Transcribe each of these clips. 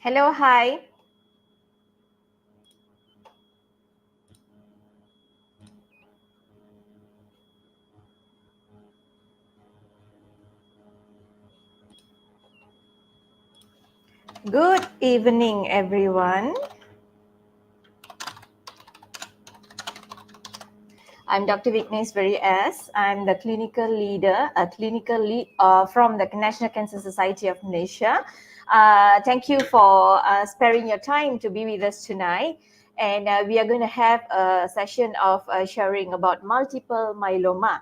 Hello, hi. Good evening, everyone. I'm Dr. Vigneswari S. I'm the clinical leader, a clinical lead from the National Cancer Society of Malaysia. Thank you for sparing your time to be with us tonight. And we are going to have a session of sharing about multiple myeloma.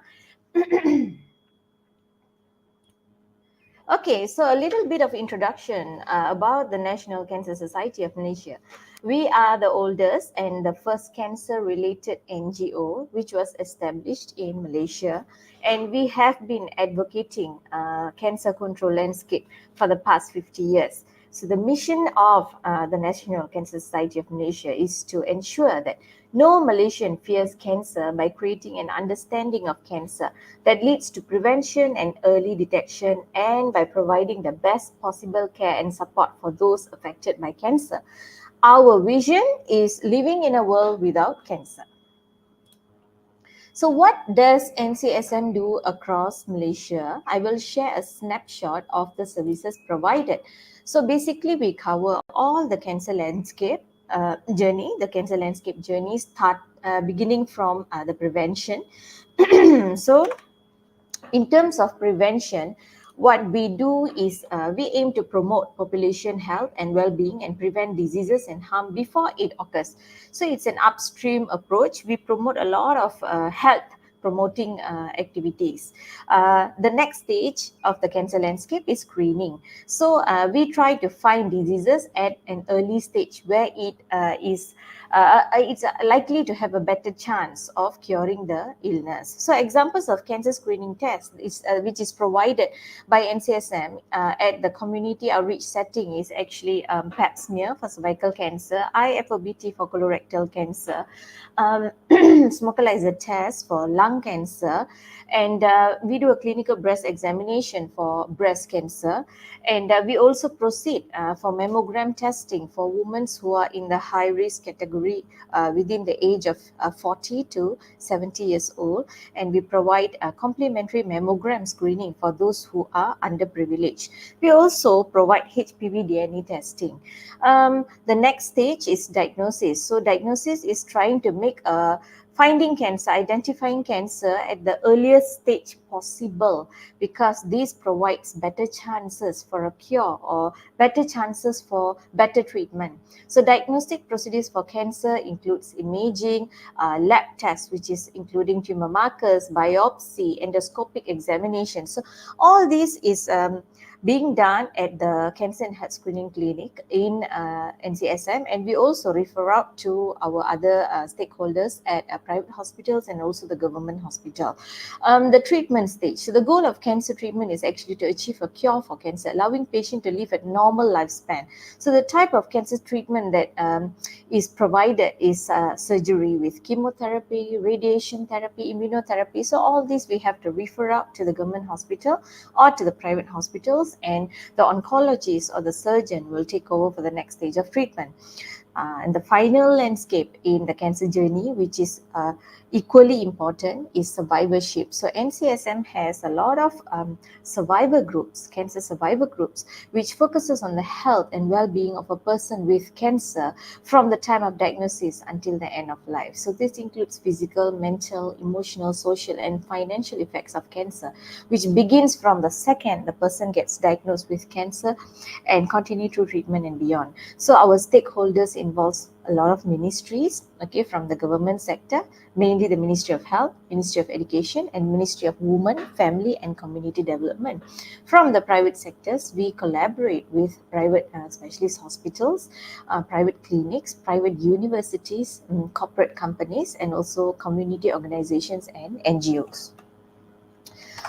Okay, so a little bit of introduction about the National Cancer Society of Malaysia. We are the oldest and the first cancer-related NGO which was established in Malaysia, and we have been advocating cancer control landscape for the past 50 years. So the mission of the National Cancer Society of Malaysia is to ensure that no Malaysian fears cancer by creating an understanding of cancer that leads to prevention and early detection, and by providing the best possible care and support for those affected by cancer. Our vision is living in a world without cancer. So what does NCSM do across Malaysia? I will share a snapshot of the services provided. So basically we cover all the cancer landscape journey. The cancer landscape journey start beginning from the prevention. So in terms of prevention, what we do is we aim to promote population health and well-being and prevent diseases and harm before it occurs. So it's an upstream approach. We promote a lot of health promoting activities. The next stage of the cancer landscape is screening. So we try to find diseases at an early stage where it's likely to have a better chance of curing the illness. So examples of cancer screening tests which is provided by NCSM at the community outreach setting is actually pap smear for cervical cancer, IFOBT for colorectal cancer, smoker test for lung cancer, and we do a clinical breast examination for breast cancer, and we also proceed for mammogram testing for women who are in the high risk category within the age of 40 to 70 years old, and we provide complementary mammogram screening for those who are underprivileged. We also provide HPV DNA testing. The next stage is diagnosis. So diagnosis is trying to make a finding cancer, identifying cancer at the earliest stage possible, because this provides better chances for a cure or better chances for better treatment. So diagnostic procedures for cancer includes imaging, lab tests, which is including tumor markers, biopsy, endoscopic examination. So all this is being done at the Cancer and Health Screening Clinic in NCSM, and we also refer out to our other stakeholders at private hospitals and also the government hospital. The treatment stage. So the goal of cancer treatment is actually to achieve a cure for cancer, allowing patient to live a normal lifespan. So the type of cancer treatment that is provided is surgery with chemotherapy, radiation therapy, immunotherapy. So all these we have to refer out to the government hospital or to the private hospitals, and the oncologist or the surgeon will take over for the next stage of treatment. And the final landscape in the cancer journey, which is equally important, is survivorship. So NCSM has a lot of survivor groups, cancer survivor groups, which focuses on the health and well-being of a person with cancer from the time of diagnosis until the end of life. So this includes physical, mental, emotional, social, and financial effects of cancer, which begins from the second the person gets diagnosed with cancer and continue through treatment and beyond. So our stakeholders involves a lot of ministries, okay, from the government sector, mainly the Ministry of Health, Ministry of Education, and Ministry of Women, Family and Community Development. From the private sectors, we collaborate with private specialist hospitals, private clinics, private universities, corporate companies, and also community organizations and NGOs.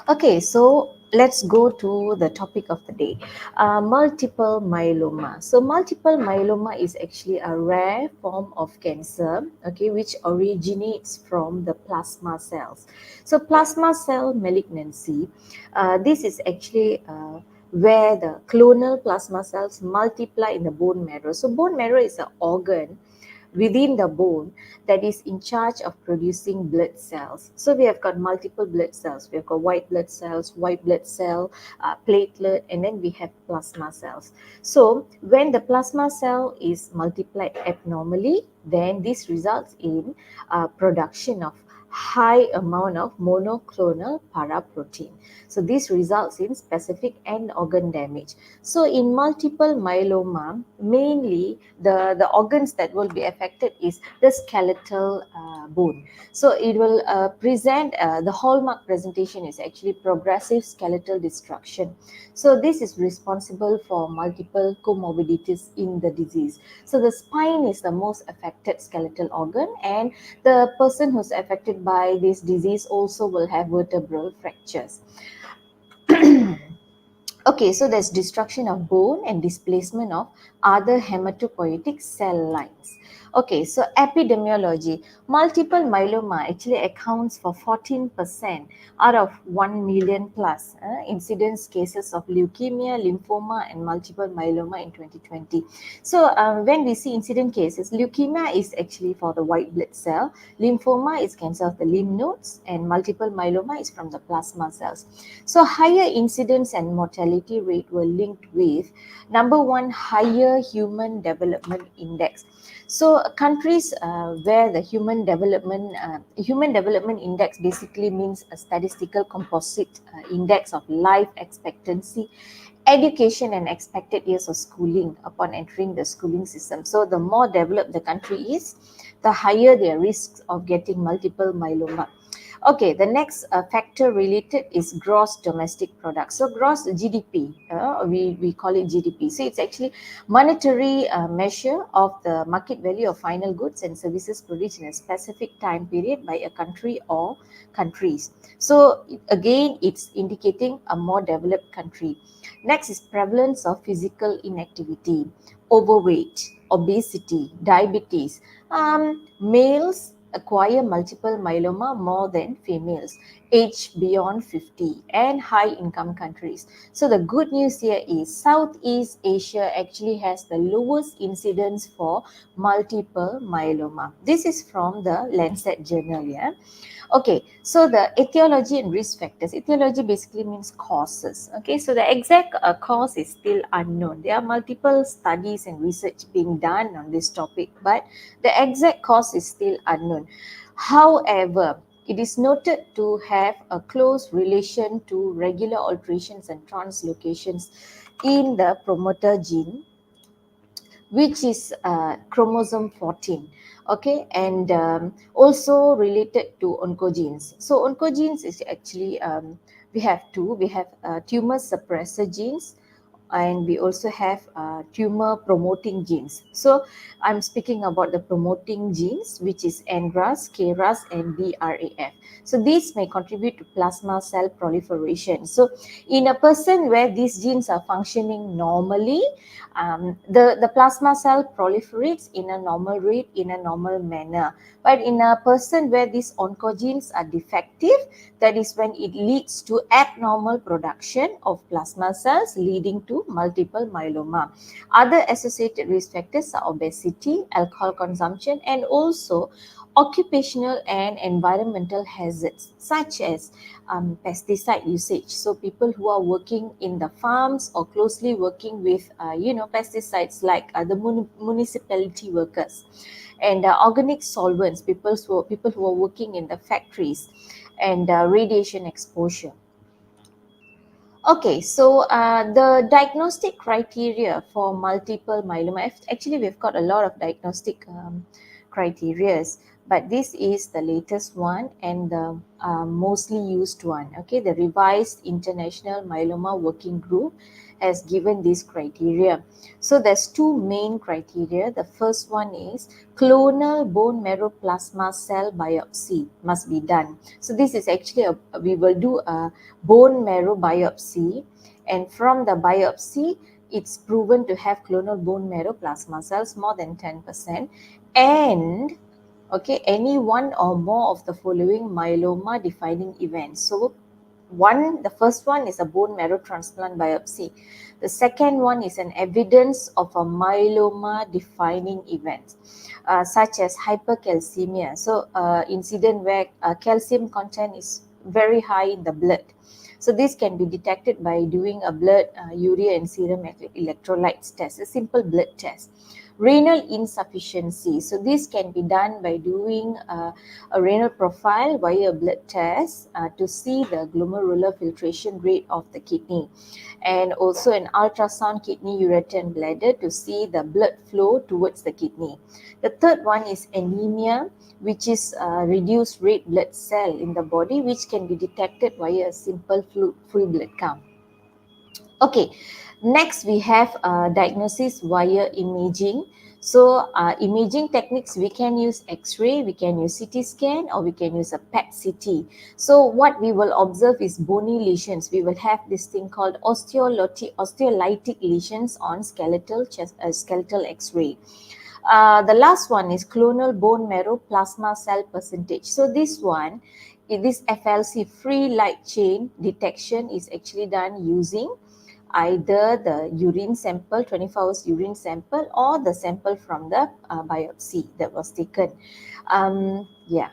Okay, so let's go to the topic of the day, multiple myeloma. So multiple myeloma is actually a rare form of cancer, okay, which originates from the plasma cells. So plasma cell malignancy, this is actually where the clonal plasma cells multiply in the bone marrow. So bone marrow is an organ within the bone that is in charge of producing blood cells. So we have got multiple blood cells. We have got white blood cells, white blood cell, platelet, and then we have plasma cells. So when the plasma cell is multiplied abnormally, then this results in production of high amount of monoclonal paraprotein. So this results in specific end organ damage. So in multiple myeloma, mainly the organs that will be affected is the skeletal bone. So it will present, the hallmark presentation is actually progressive skeletal destruction. So this is responsible for multiple comorbidities in the disease. So the spine is the most affected skeletal organ, and the person who's affected by this disease also will have vertebral fractures. Okay, so there's destruction of bone and displacement of other hematopoietic cell lines. Okay, so epidemiology. Multiple myeloma actually accounts for 14% out of 1 million plus incidence cases of leukemia, lymphoma, and multiple myeloma in 2020. So when we see incident cases, leukemia is actually for the white blood cell, lymphoma is cancer of the lymph nodes, and multiple myeloma is from the plasma cells. So higher incidence and mortality rate were linked with number one, higher human development index. So countries where the human development index basically means a statistical composite index of life expectancy, education, and expected years of schooling upon entering the schooling system. So the more developed the country is, the higher their risks of getting multiple myeloma. Okay, the next factor related is gross domestic product. So gross GDP, we call it GDP. So it's actually monetary measure of the market value of final goods and services produced in a specific time period by a country or countries. So again, it's indicating a more developed country. Next is prevalence of physical inactivity, overweight, obesity, diabetes. Males acquire multiple myeloma more than females, aged beyond 50, and high income countries. So the good news here is Southeast Asia actually has the lowest incidence for multiple myeloma. This is from the Lancet journal. Yeah. Okay, so the etiology and risk factors. Etiology basically means causes. Okay, so the exact cause is still unknown. There are multiple studies and research being done on this topic, but the exact cause is still unknown. However, it is noted to have a close relation to regular alterations and translocations in the promoter gene, which is chromosome 14. Okay, and also related to oncogenes. So oncogenes is actually, we have two. We have tumor suppressor genes, and we also have tumor promoting genes. So I'm speaking about the promoting genes, which is NRAS, KRAS, and BRAF. So these may contribute to plasma cell proliferation. So in a person where these genes are functioning normally, the plasma cell proliferates in a normal rate, in a normal manner. But in a person where these oncogenes are defective, that is when it leads to abnormal production of plasma cells, leading to multiple myeloma. Other associated risk factors are obesity, alcohol consumption, and also occupational and environmental hazards such as pesticide usage. So people who are working in the farms or closely working with pesticides, like the municipality workers, and organic solvents, people who are working in the factories, and radiation exposure. Okay, so the diagnostic criteria for multiple myeloma, actually we've got a lot of diagnostic criterias, but this is the latest one and the mostly used one. Okay, the revised International Myeloma Working Group has given these criteria. So there's two main criteria. The first one is clonal bone marrow plasma cell biopsy must be done. So this is actually we will do a bone marrow biopsy, and from the biopsy it's proven to have clonal bone marrow plasma cells more than 10%, and okay, any one or more of the following myeloma defining events. So The first one is a bone marrow transplant biopsy. The second one is an evidence of a myeloma defining event, such as hypercalcemia. So, incident where calcium content is very high in the blood. So this can be detected by doing a blood, urea and serum electrolytes test, a simple blood test. Renal insufficiency. So this can be done by doing a renal profile via a blood test to see the glomerular filtration rate of the kidney, and also an ultrasound kidney ureter and bladder to see the blood flow towards the kidney. The third one is anemia, which is reduced red blood cell in the body, which can be detected via a simple full blood count. Okay, next we have diagnosis via imaging. So imaging techniques, we can use X-ray, we can use CT scan, or we can use a PET-CT. So what we will observe is bony lesions. We will have this thing called osteolytic lesions on skeletal X-ray. The last one is clonal bone marrow plasma cell percentage. So this FLC, free light chain detection, is actually done using either the urine sample, 24 hours urine sample, or the sample from the biopsy that was taken. Yeah.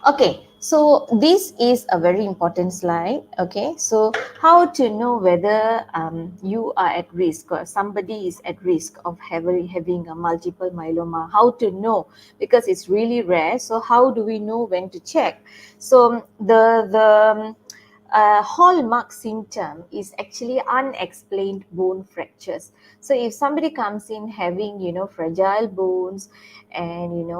Okay, so this is a very important slide. Okay, so how to know whether you are at risk or somebody is at risk of having a multiple myeloma? How to know? Because it's really rare. So how do we know when to check? So the hallmark symptom is actually unexplained bone fractures. So if somebody comes in having, fragile bones, and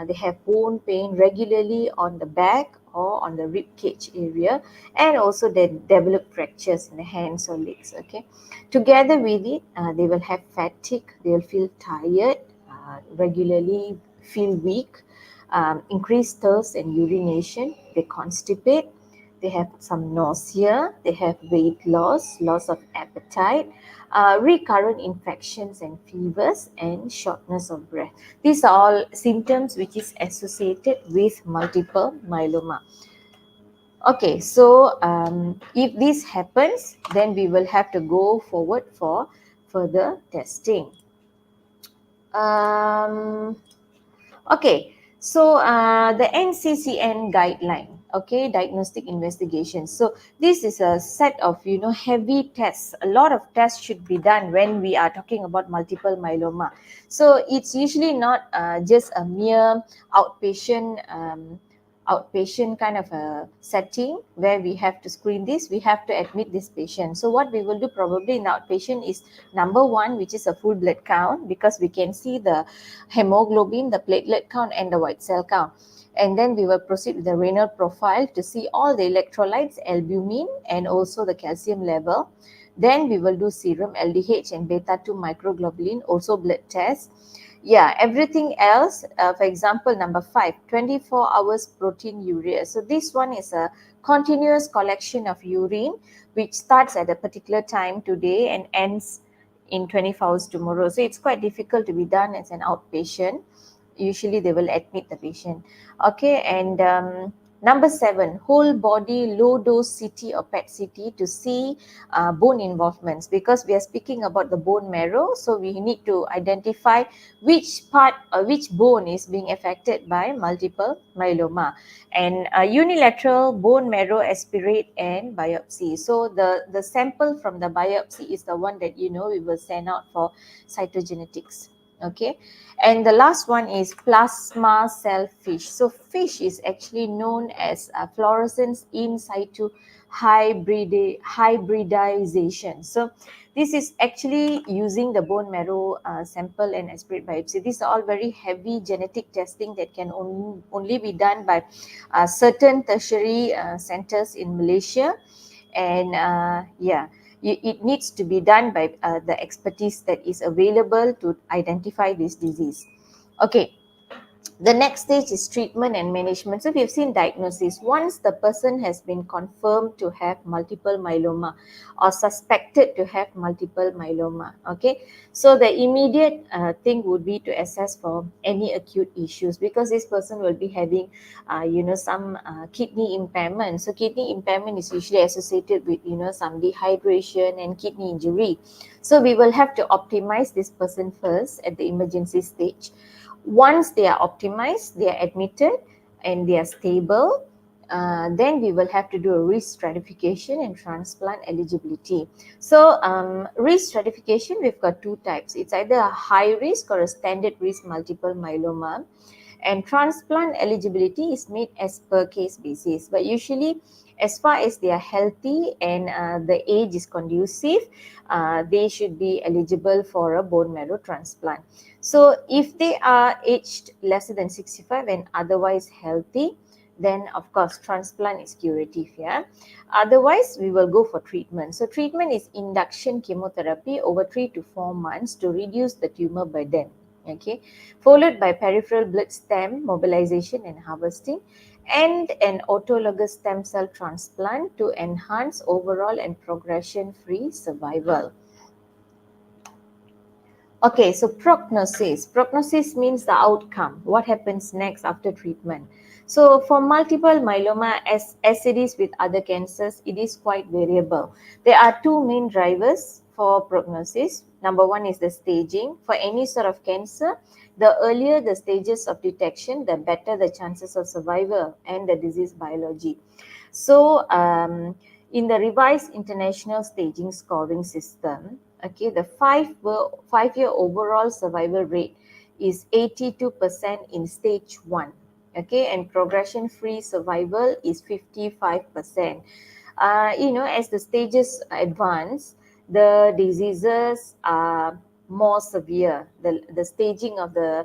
they have bone pain regularly on the back or on the rib cage area, and also they develop fractures in the hands or legs. Okay, together with it, they will have fatigue, they'll feel tired, regularly feel weak, increased thirst and urination, they constipate, they have some nausea, they have weight loss, loss of appetite, recurrent infections and fevers, and shortness of breath. These are all symptoms which is associated with multiple myeloma. Okay, so if this happens, then we will have to go forward for further testing. Um, Okay, so the NCCN guideline, okay, diagnostic investigation. So this is a set of, heavy tests. A lot of tests should be done when we are talking about multiple myeloma. So it's usually not just a mere outpatient outpatient kind of a setting where we have to screen this, we have to admit this patient. So what we will do probably in the outpatient is number one, which is a full blood count, because we can see the hemoglobin, the platelet count, and the white cell count. And then we will proceed with the renal profile to see all the electrolytes, albumin, and also the calcium level. Then we will do serum LDH and beta-2 microglobulin, also blood test. Yeah, everything else, for example, number 5, 24 hours protein urea. So this one is a continuous collection of urine which starts at a particular time today and ends in 24 hours tomorrow. So it's quite difficult to be done as an outpatient. Usually they will admit the patient. Okay, and number 7, whole body low dose CT or PET-CT to see bone involvements, because we are speaking about the bone marrow. So we need to identify which part or which bone is being affected by multiple myeloma. And unilateral bone marrow aspirate and biopsy. So the sample from the biopsy is the one that we will send out for cytogenetics. Okay, and the last one is plasma cell fish. So fish is actually known as fluorescence in situ hybridization. So this is actually using the bone marrow sample and aspirate biopsy. These are all very heavy genetic testing that can only be done by certain tertiary centers in Malaysia. And it needs to be done by the expertise that is available to identify this disease. Okay, The next stage is treatment and management. So we've seen diagnosis. Once the person has been confirmed to have multiple myeloma or suspected to have multiple myeloma, okay, so the immediate thing would be to assess for any acute issues, because this person will be having, some kidney impairment. So kidney impairment is usually associated with, some dehydration and kidney injury. So we will have to optimize this person first at the emergency stage. Once they are optimized, they are admitted and they are stable, then we will have to do a risk stratification and transplant eligibility. So risk stratification, we've got two types. It's either a high risk or a standard risk multiple myeloma. And transplant eligibility is made as per case basis. But usually, as far as they are healthy and the age is conducive, they should be eligible for a bone marrow transplant. So if they are aged lesser than 65 and otherwise healthy, then of course transplant is curative. Yeah. Otherwise, we will go for treatment. So treatment is induction chemotherapy over 3 to 4 months to reduce the tumor burden. Okay, followed by peripheral blood stem mobilization and harvesting, and an autologous stem cell transplant to enhance overall and progression-free survival. Okay, so prognosis. Prognosis means the outcome. What happens next after treatment? So for multiple myeloma, as it is with other cancers, it is quite variable. There are two main drivers for prognosis. Number one is the staging. For any sort of cancer, the earlier the stages of detection, the better the chances of survival and the disease biology. So in the revised international staging scoring system, okay, the 5-year overall survival rate is 82% in stage 1, okay, and progression-free survival is 55%. As the stages advance, the diseases are more severe. The staging of the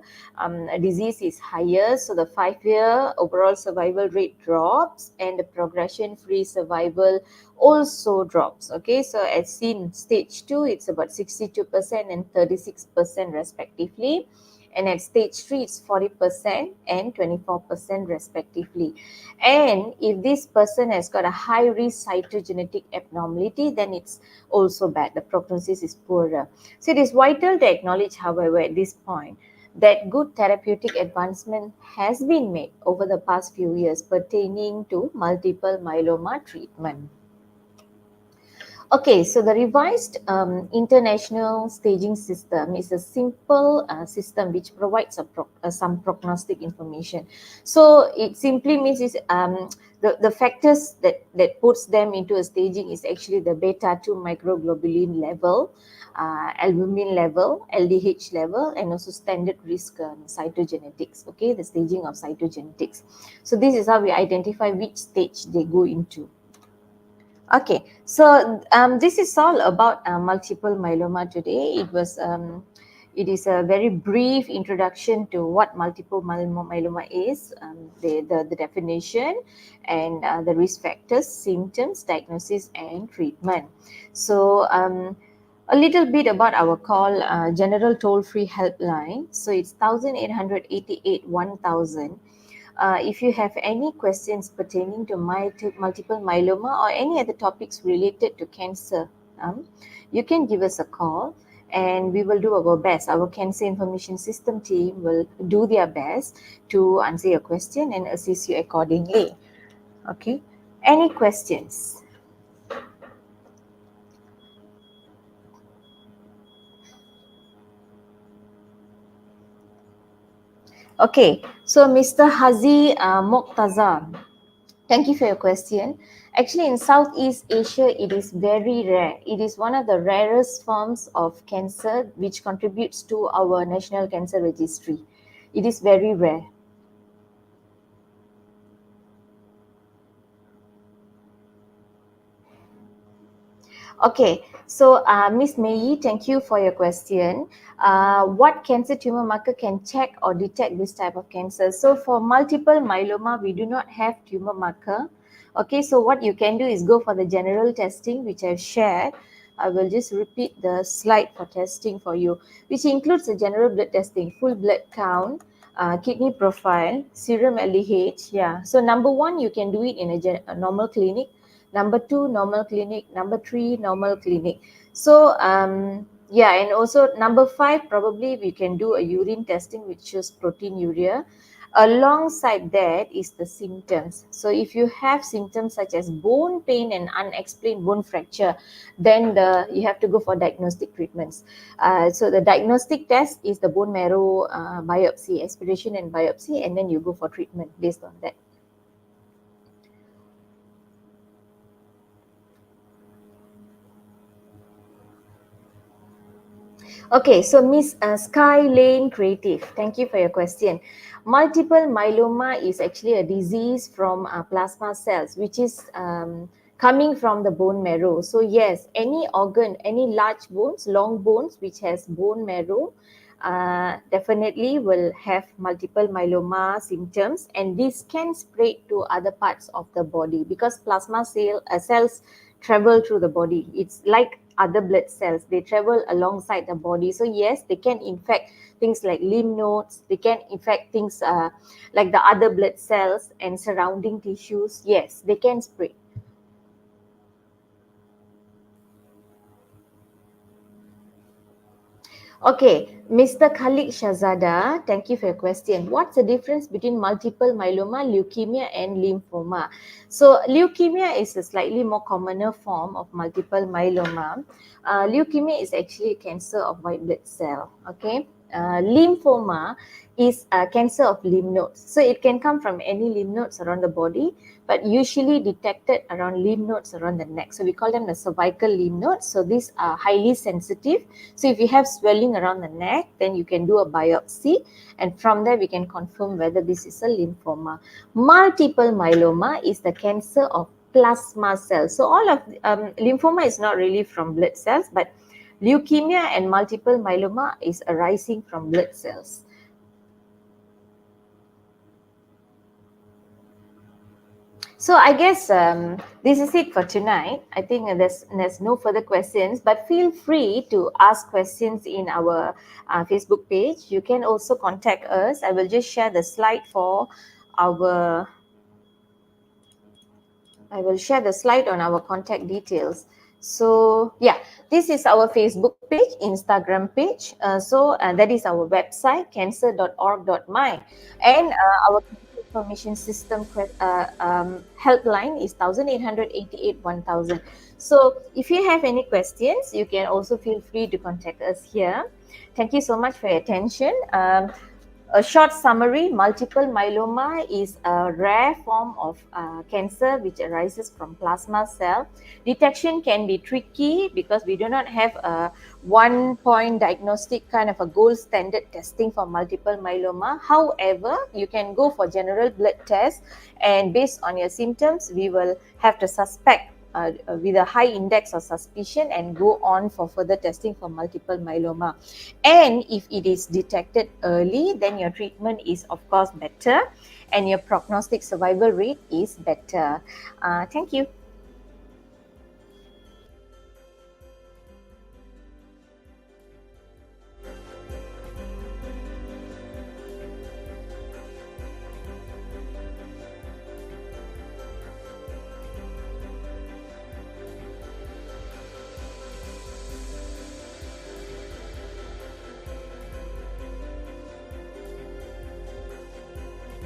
disease is higher, so the 5-year overall survival rate drops and the progression-free survival also drops. Okay, so as seen, stage 2, it's about 62% and 36% respectively. And at stage 3, it's 40% and 24% respectively. And if this person has got a high risk cytogenetic abnormality, then it's also bad. The prognosis is poorer. So it is vital to acknowledge, however, at this point, that good therapeutic advancement has been made over the past few years pertaining to multiple myeloma treatment. Okay, so the revised international staging system is a simple system which provides some prognostic information. So it simply means is the factors that puts them into a staging is actually the beta-2 microglobulin level, albumin level, LDH level, and also standard risk cytogenetics. Okay, the staging of cytogenetics. So this is how we identify which stage they go into. Okay, so this is all about multiple myeloma today. It is a very brief introduction to what multiple myeloma is, the definition, and the risk factors, symptoms, diagnosis, and treatment. So a little bit about our call, general toll-free helpline. So it's 1888 1000. If you have any questions pertaining to multiple myeloma or any other topics related to cancer, you can give us a call and we will do our best. Our cancer information system team will do their best to answer your question and assist you accordingly. Okay, any questions? Okay, so Mr. Hazi Moktazar, thank you for your question. Actually, in Southeast Asia, it is very rare. It is one of the rarest forms of cancer which contributes to our National Cancer Registry. It is very rare. Okay, so Miss Mei, thank you for your question. What cancer tumor marker can check or detect this type of cancer? So for multiple myeloma, we do not have tumor marker. Okay, so what you can do is go for the general testing, which I've shared. I will just repeat the slide for testing for you, which includes the general blood testing, full blood count, kidney profile, serum LDH. Yeah. So number one, you can do it in a normal clinic. Number two, normal clinic. Number three, normal clinic. So yeah, and also number five, probably we can do a urine testing which shows proteinuria. Alongside that is the symptoms. So if you have symptoms such as bone pain and unexplained bone fracture, then you have to go for diagnostic treatments. So the diagnostic test is the bone marrow biopsy, aspiration and biopsy, and then you go for treatment based on that. Okay, so Miss Sky Lane Creative, thank you for your question. Multiple myeloma is actually a disease from plasma cells, which is coming from the bone marrow. So yes, any organ, any large bones, long bones, which has bone marrow, definitely will have multiple myeloma symptoms, and this can spread to other parts of the body because cells travel through the body. It's like other blood cells, they travel alongside the body. So yes, they can infect things like lymph nodes, they can infect things like the other blood cells and surrounding tissues. Yes, they can spread. Okay, Mr. Khalid Shazada, thank you for your question. What's the difference between multiple myeloma, leukemia, and lymphoma? So, leukemia is a slightly more commoner form of multiple myeloma. Leukemia is actually a cancer of white blood cell. Okay, lymphoma is a cancer of lymph nodes. So, it can come from any lymph nodes around the body, but usually detected around lymph nodes around the neck. So, we call them the cervical lymph nodes. So, these are highly sensitive. So if you have swelling around the neck, then you can do a biopsy, and from there we can confirm whether this is a lymphoma. Multiple myeloma is the cancer of plasma cells. So all of lymphoma is not really from blood cells, but leukemia and multiple myeloma is arising from blood cells. So I guess this is it for tonight. I think there's no further questions, but feel free to ask questions in our Facebook page. You can also contact us. I will just share the slide for our. I will share the slide on our contact details. So yeah, this is our Facebook page, Instagram page. That is our website, cancer.org.my, and our information system helpline is 1888 1000. So if you have any questions, you can also feel free to contact us here. Thank you so much for your attention. A short summary, multiple myeloma is a rare form of cancer which arises from plasma cell. Detection can be tricky because we do not have a one-point diagnostic kind of a gold standard testing for multiple myeloma. However, you can go for general blood tests, and based on your symptoms, we will have to suspect with a high index of suspicion and go on for further testing for multiple myeloma. And if it is detected early, then your treatment is of course better and your prognostic survival rate is better. Thank you.